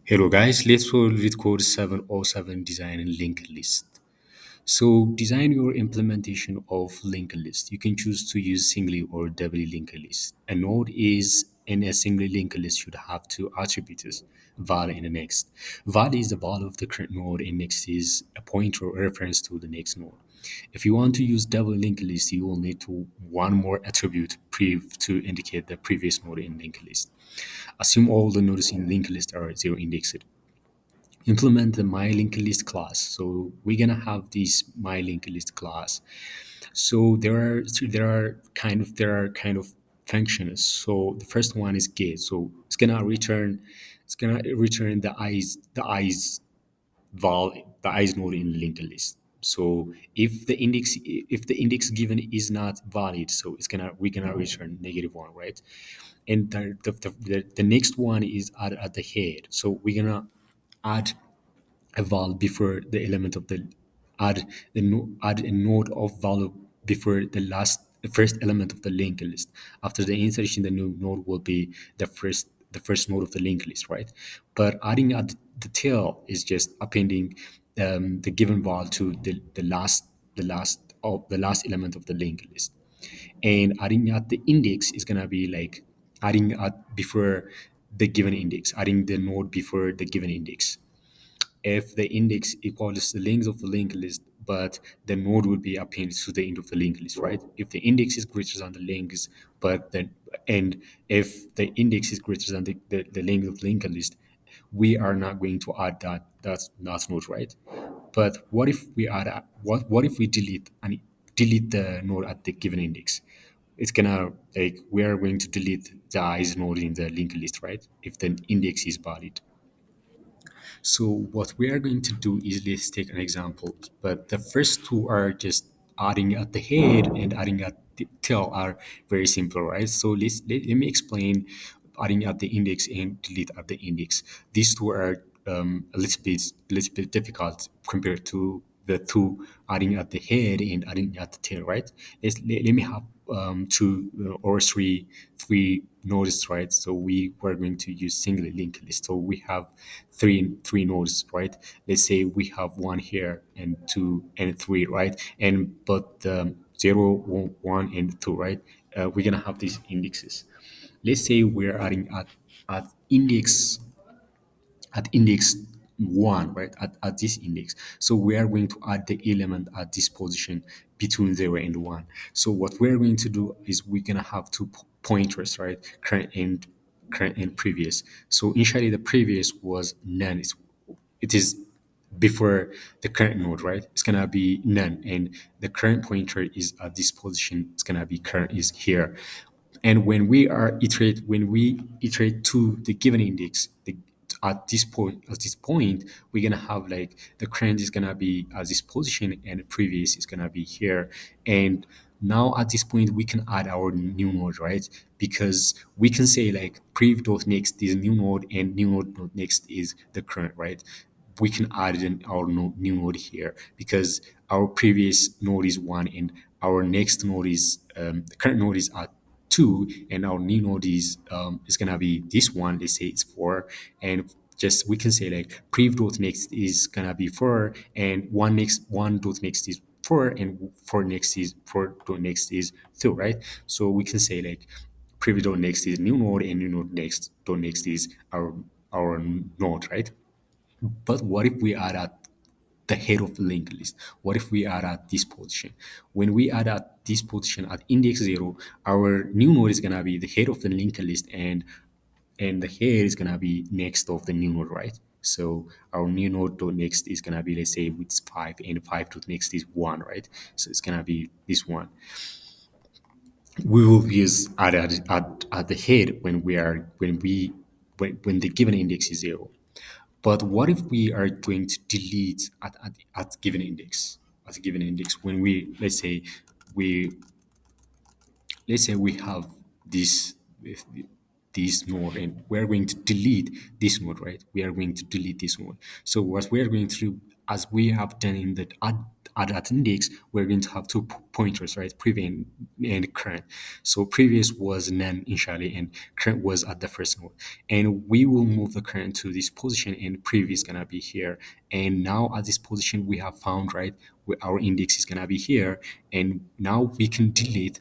Hello guys, let's go with code 707 design and linked list. So design your implementation of linked list. You can choose to use singly or doubly linked list. A node is in a singly linked list should have two attributes, val and a next. Val is the value of the current node and next is a pointer or reference to the next node. If you want to use double linked list, you will need to one more attribute to indicate the previous node in linked list. Assume all the nodes in linked list are zero indexed. Implement the my linked list class. So we're gonna have this my linked list class. So there are kind of functions. So the first one is get. So it's gonna return val the eyes node in linked list. So if the index given is not valid, so we're gonna return -1, right? And the next one is add at the head. So we're gonna add a val before the element of the add a node of value before the first element of the linked list. After the insertion, the new node will be the first node of the linked list, right? But adding at the tail is just appending the given val to the last element of the linked list. And adding at the index is gonna be like adding at before the given index, adding the node before the given index. If the index equals the length of the linked list, but the node would be appended to the end of the linked list, right? If the index is greater than the length, but then and if the index is greater than the length of the linked list, we are not going to add that last node, right? But what if we add what if we delete the node at the given index? It's gonna like we are going to delete the eyes node in the linked list, right? If the index is valid. So what we are going to do is let's take an example. But the first two are just adding at the head and adding at the tail are very simple, right? So let me explain adding at the index and delete at the index. These two are a little bit difficult compared to the two adding at the head and adding at the tail, right? Let me have two or three nodes, right? So we were going to use single linked list. So we have three nodes, right? Let's say we have one here and two and three, right? And but zero, one, and two, right? We're gonna have these indexes. Let's say we're adding at index index one, right? At this index. So we are going to add the element at this position between zero and one. So what we're going to do is we're gonna have two pointers, right? Current and previous. So initially the previous was none. It is before the current node, right? It's gonna be none, and the current pointer is at this position. It's gonna be current is here, and when we iterate to the given index, at this point, we're gonna have like the current is gonna be at this position and the previous is gonna be here. And now at this point we can add our new node, right? Because we can say like prev dot next is new node and new node dot next is the current, right? We can add in our new node here because our previous node is one and our next node is the current node is at two, and our new node is gonna be this one. Let's say it's four, and just we can say like prev dot next is gonna be four, and one dot next is four, and four dot next is two, right? So we can say like prev dot next is new node, and new node next dot next is our node, right? But what if we add at the head of the linked list? What if we add at this position? When we add at this position at index zero, our new node is gonna be the head of the linked list, and the head is gonna be next of the new node, right? So our new node to next is gonna be, let's say it's five, and five to next is one, right? So it's gonna be this one. We will use at the head when the given index is zero. But what if we are going to delete at given index? At a given index, when we we let's say we have this this node, and we're going to delete this node, right? We are going to delete this node. So what we are going to do, as we have done in the at that index, we're going to have two pointers, right? Previous and current. So previous was none initially, and current was at the first node. And we will move the current to this position, and previous is gonna be here. And now at this position, we have found, right, where our index is gonna be here. And now we can delete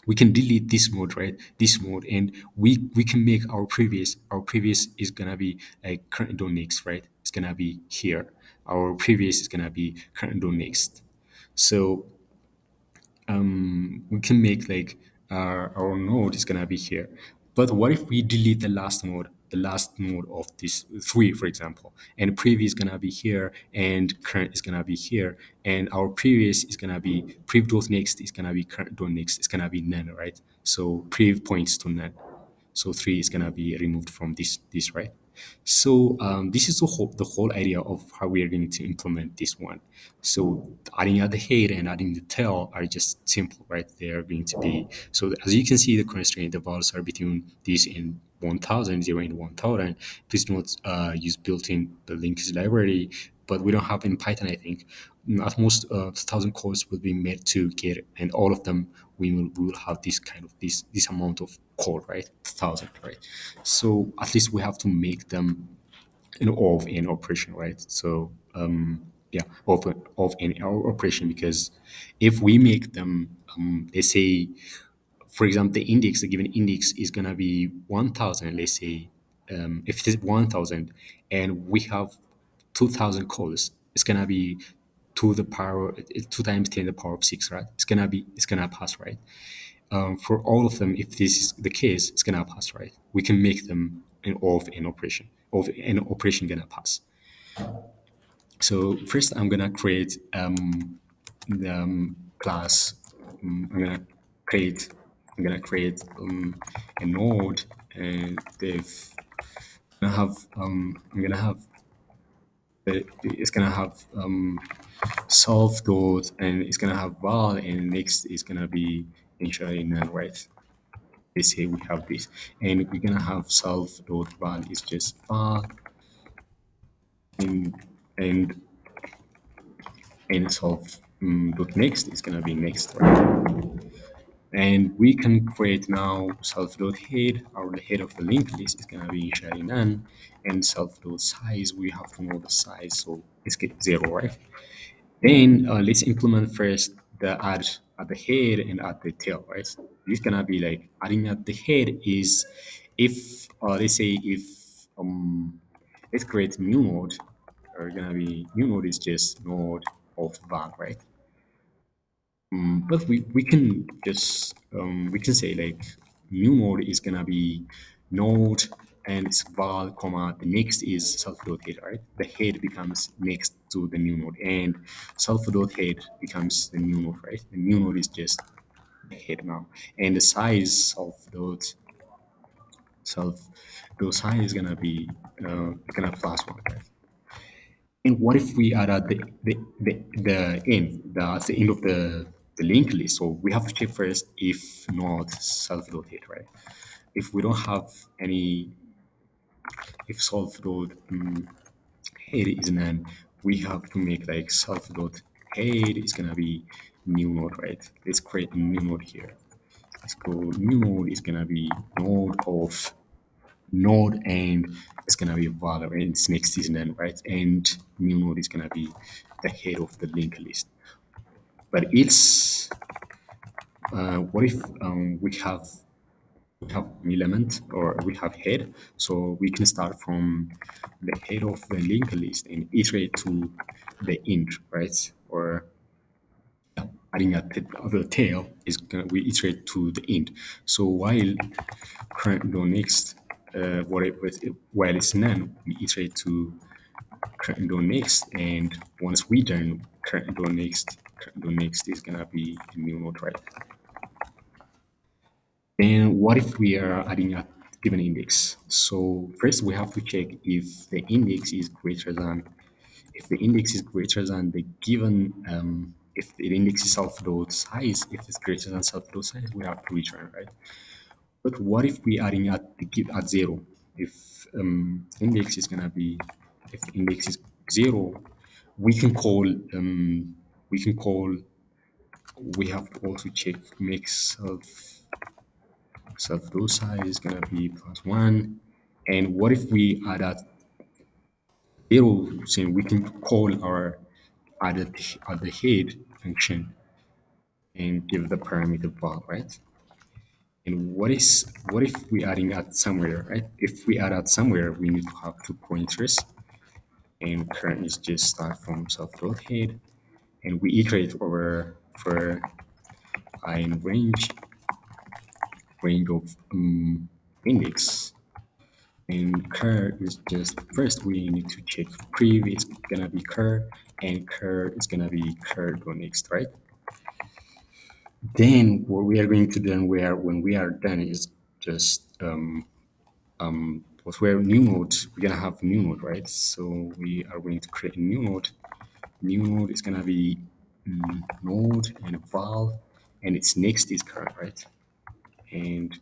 this mode, right, this mode, and we can make our previous is gonna be like current dot next, right, it's gonna be here. Our previous is gonna be current dot next. So we can make like our node is gonna be here. But what if we delete the last node of this three, for example, and previous is gonna be here and current is gonna be here, and our previous is gonna be prev dot next is gonna be current dot next, it's gonna be none, right? So prev points to none. So three is gonna be removed from this, right? So this is the whole idea of how we are going to implement this one. So adding at the head and adding the tail are just simple, right? They are going to be, so as you can see, the constraint, the values are between this and 1000, 0 and 1000. Please do not use built-in the links library, but we don't have in Python, I think. At most, 1,000 calls will be made to get it, and all of them we will have this kind of this amount of call, right? 1,000, right? So at least we have to make them of an operation, right? So yeah, of an operation, because if we make them, let's say, for example, the given index is gonna be 1,000. Let's say, if it is 1,000, and we have 2,000 calls, it's gonna be to the power two times 10 to the power of six, right? It's gonna pass, right? For all of them, if this is the case, it's gonna pass, right? We can make them of an operation gonna pass. So first, I'm gonna create the class. I'm gonna create a node, and if it's gonna have solve dot, and it's gonna have val, and next is gonna be initially none, right? Let's say we have this, and we're gonna have solve dot val is just val, and and solve dot next is gonna be next, right? And we can create now self dot head, or the head of the linked list is gonna be initially none, and self dot size, we have to know the size, so it's get 0, right? Then let's implement first the add at the head and at the tail, right? This gonna be like adding at the head is if let's say if let's create new node, or gonna be new node is just node of var, right? But we can just we can say like new node is gonna be node, and it's val comma the next is self dot head, right? The head becomes next to the new node, and self dot head becomes the new node, right? The new node is just the head now, and the size of self dot size is gonna plus one, right? And what if we are at the end of the linked list? So we have to check first if not self-loaded, right? If we don't have any, if self-load head is none, we have to make like self-load head is gonna be new node, right? Let's create a new node here. Let's go new node is gonna be node of node, and it's gonna be a value, and its next is none, right? And new node is gonna be the head of the linked list. But it's what if we have an element, or we have head, so we can start from the head of the linked list and iterate to the end, right? Or adding the tail is gonna we iterate to the end. So while current do next, while it's none, we iterate to current do next, and once we done current do next is gonna be a new node, right? Then what if we are adding a given index? So first we have to check if the index is greater than the given, if the index is self dot size, if it's greater than self dot size, we have to return, right? But what if we adding at 0? If index is gonna be if index is 0, we can call we can call we have to also check mix of self dot size is gonna be plus one. And what if we add a zero, saying we can call our at the head function and give the parameter val, right? And what if we adding at somewhere, right? If we add at somewhere, we need to have two pointers, and current is just start from self dot head, and we iterate over for in range of index. And cur is just first we need to check prev is gonna be cur, and cur is gonna be cur dot next, right? Then what we are going to do when we are done is just what we're new node, we're gonna have new node, right? So we are going to create a new node. New node is gonna be node and a val, and its next is current, right? And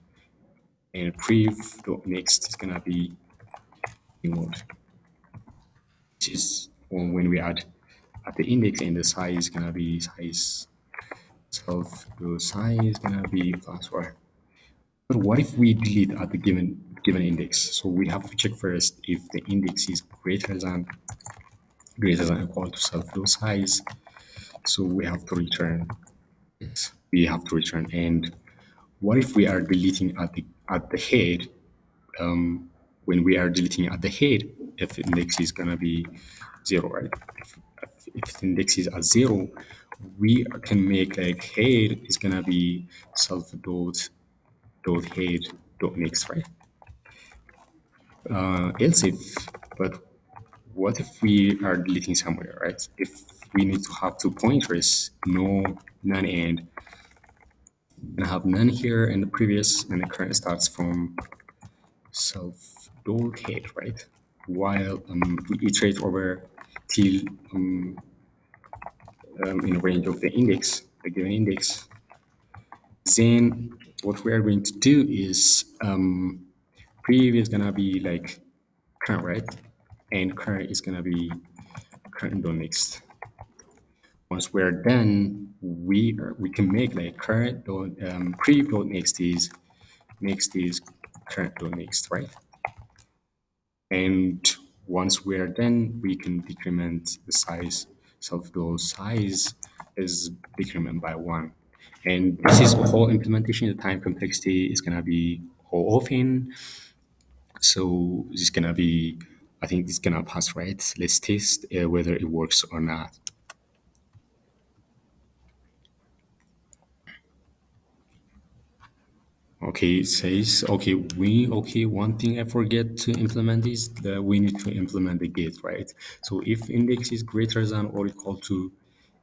prev dot next is gonna be new node, which is when we add at the index, and the size is gonna be size self the size is gonna be plus one. But what if we delete at the given index? So we have to check first if the index is greater than or equal to self dot size. So we have to return it. We have to return. And what if we are deleting at the head? When we are deleting at the head, if the index is gonna be zero, right? If the index is at zero, we can make like head is gonna be self dot head dot next, right? Else if, but what if we are deleting somewhere, right? If we need to have two pointers, no, none, and have none here in the previous, and the current starts from self dot head, right? While we iterate over till in a range of the index, the given index, then what we are going to do is prev is gonna be like current, right? And current is gonna be current dot next. Once we're done, we can make like current dot prev dot next is current dot next, right? And once we're done, we can decrement the size. So the size is decrement by one. And this is whole implementation. The time complexity is gonna be whole often. So this is gonna be, I think this gonna pass, right? Let's test whether it works or not. Okay, it says okay. One thing I forget to implement is that we need to implement the get, right? So if index is greater than or equal to,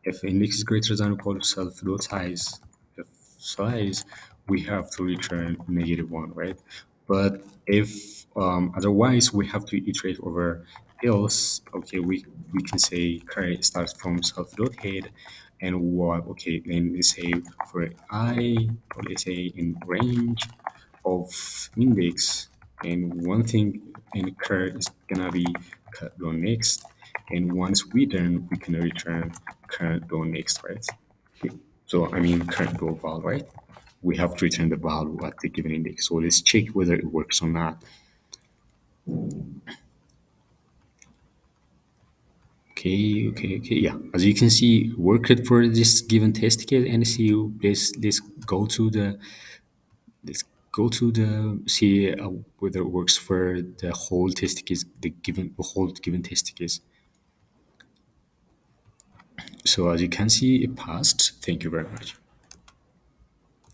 if index is greater than or equal to self dot size, if size, we have to return negative one, right? But if otherwise, we have to iterate over else. Okay, we can say current starts from self dot head, and what, okay, then let's say for I, or let's say in range of index, and one thing in current is gonna be current dot next, and once we done, we can return current dot next, right? So I mean current dot val, right? We have to return the value at the given index. So let's check whether it works or not. Okay, yeah. As you can see, worked for this given test case, and see, let's go to the let's go to the see whether it works for the whole test case, the whole given test case. So as you can see, it passed. Thank you very much.